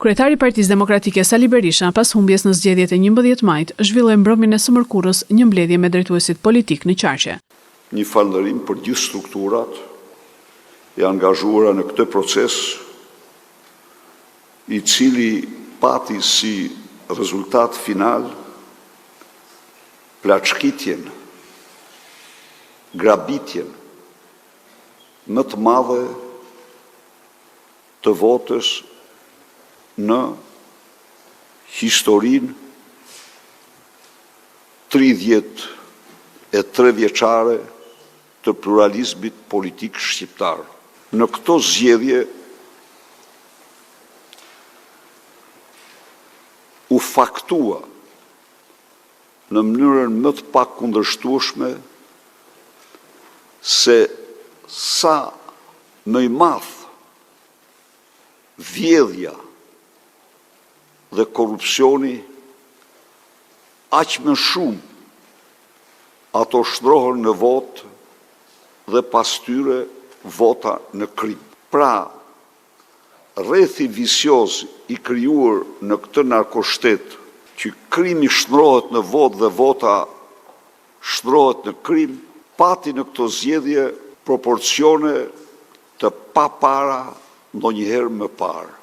Kryetari i Partisë Demokratike Sali Berisha, pas humbjes në zgjedhjet e 11 majit, zhvilloi mbrëmjen e së mërkurës një mbledhje me drejtuesit politik në Qarqe. Një falënderim për gjithë strukturat e angazhuara në këtë proces, i cili pati si rezultat final plaçkitjen, grabitjen më të madhe të votës në historinë 33 vjeçare të pluralizmit politik shqiptar. Në këto zgjedhje u faktua në mënyrën më të pakundërshtueshme se sa më i madh vjedhja dhe korrupsioni, aq më shumë ato shndrohen në votë dhe pas tyre vota në krim. Pra, rrethi vicioz i krijuar në këtë narkoshtet, që krimi shndrohet në votë dhe vota shndrohet në krim, pati në këto zgjedhje proporcione të papara ndonjëherë më parë.